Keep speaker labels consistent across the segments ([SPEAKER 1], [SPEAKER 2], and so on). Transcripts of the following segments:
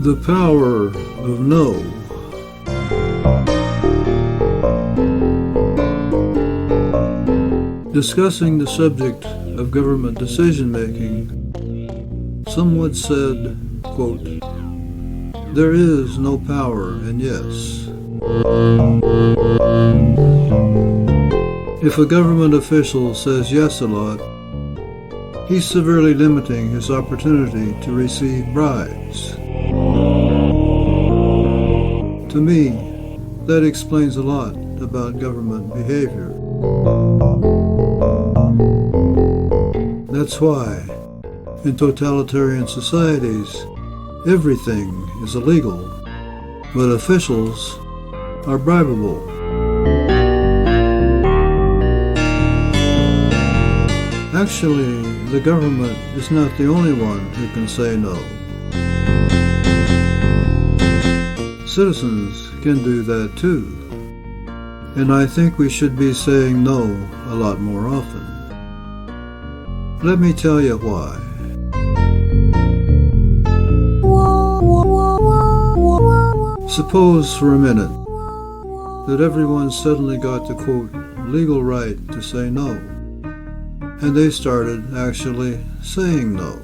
[SPEAKER 1] The power of no. Discussing the subject of government decision-making, someone said, quote, "There is no power in yes." If a government official says yes a lot, he's severely limiting his opportunity to receive bribes. To me, that explains a lot about government behavior. That's why, in totalitarian societies, everything is illegal, but officials are bribable. Actually, the government is not the only one who can say no. Citizens can do that too, and I think we should be saying no a lot more often. Let me tell you why. Suppose for a minute that everyone suddenly got the, quote, legal right to say no, and they started actually saying no.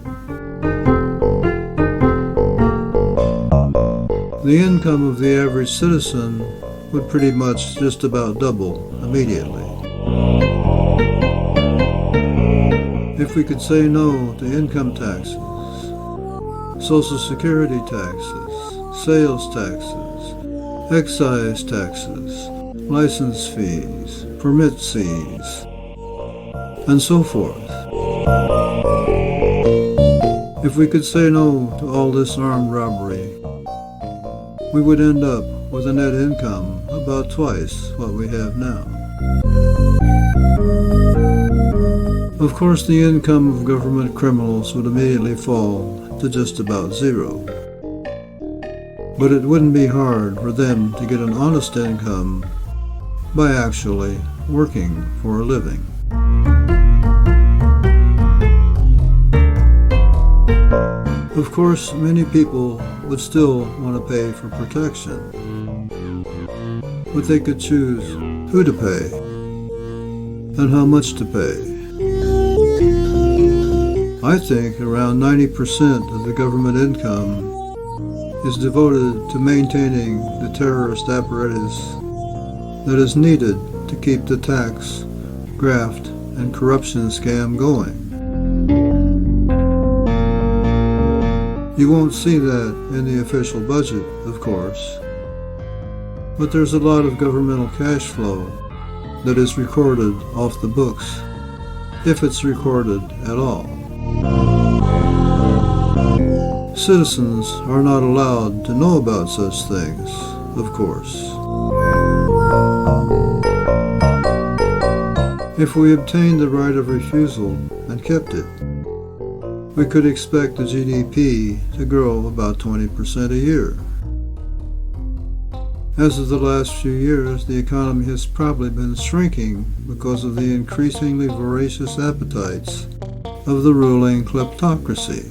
[SPEAKER 1] The income of the average citizen would pretty much just about double immediately. If we could say no to income taxes, Social Security taxes, sales taxes, excise taxes, license fees, permit fees, and so forth. If we could say no to all this armed robbery, we would end up with a net income about twice what we have now. Of course, the income of government criminals would immediately fall to just about zero. But it wouldn't be hard for them to get an honest income by actually working for a living. Of course, many people would still want to pay for protection, but they could choose who to pay and how much to pay. I think around 90% of the government income is devoted to maintaining the terrorist apparatus that is needed to keep the tax, graft, and corruption scam going. You won't see that in the official budget, of course, but there's a lot of governmental cash flow that is recorded off the books, if it's recorded at all. Citizens are not allowed to know about such things, of course. If we obtained the right of refusal and kept it, we could expect the GDP to grow about 20% a year. As of the last few years, the economy has probably been shrinking because of the increasingly voracious appetites of the ruling kleptocracy.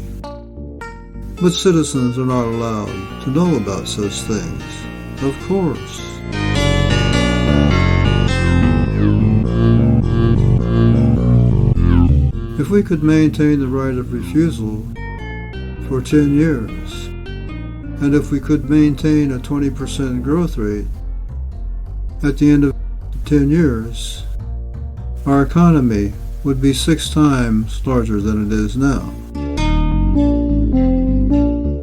[SPEAKER 1] But citizens are not allowed to know about such things, of course. If we could maintain the right of refusal for 10 years, and if we could maintain a 20% growth rate at the end of 10 years, our economy would be 6 times larger than it is now.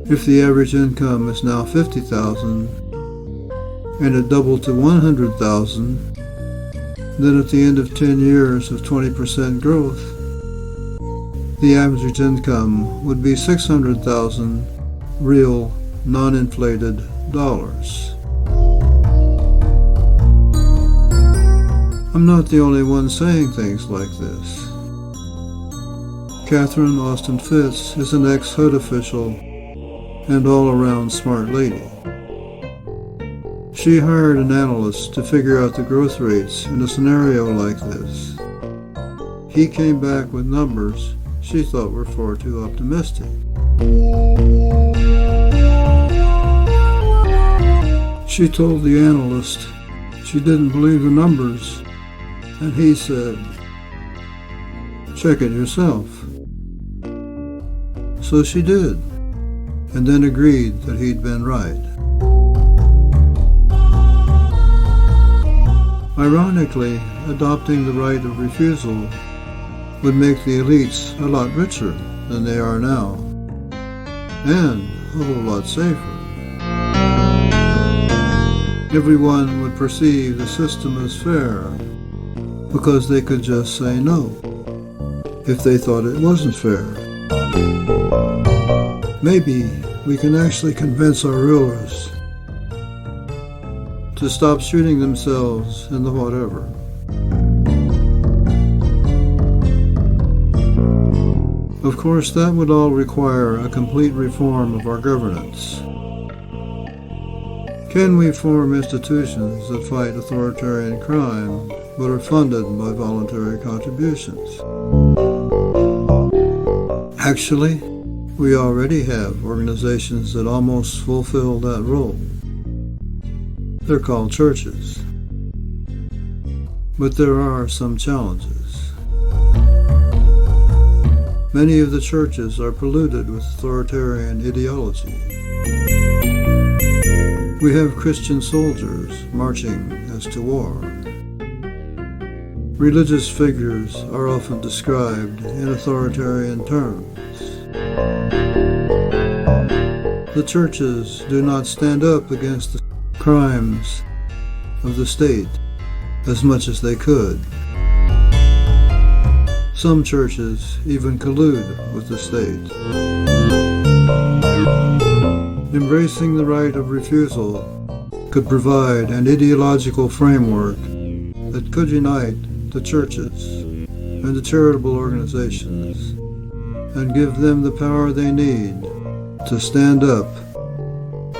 [SPEAKER 1] If the average income is now $50,000 and it doubled to $100,000, then at the end of 10 years of 20% growth, the average income would be 600,000 real, non-inflated dollars. I'm not the only one saying things like this. Catherine Austin Fitts is an ex-HUD official and all-around smart lady. She hired an analyst to figure out the growth rates in a scenario like this. He came back with numbers she thought were far too optimistic. She told the analyst she didn't believe the numbers, and he said, "Check it yourself." So she did, and then agreed that he'd been right. Ironically, adopting the right of refusal would make the elites a lot richer than they are now, and a whole lot safer. Everyone would perceive the system as fair because they could just say no if they thought it wasn't fair. Maybe we can actually convince our rulers to stop shooting themselves in the whatever. Of course, that would all require a complete reform of our governance. Can we form institutions that fight authoritarian crime but are funded by voluntary contributions? Actually, we already have organizations that almost fulfill that role. They're called churches. But there are some challenges. Many of the churches are polluted with authoritarian ideology. We have Christian soldiers marching as to war. Religious figures are often described in authoritarian terms. The churches do not stand up against the crimes of the state as much as they could. Some churches even collude with the state. Embracing the right of refusal could provide an ideological framework that could unite the churches and the charitable organizations and give them the power they need to stand up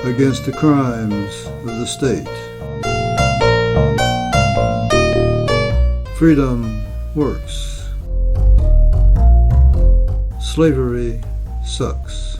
[SPEAKER 1] against the crimes of the state. Freedom works. Slavery sucks.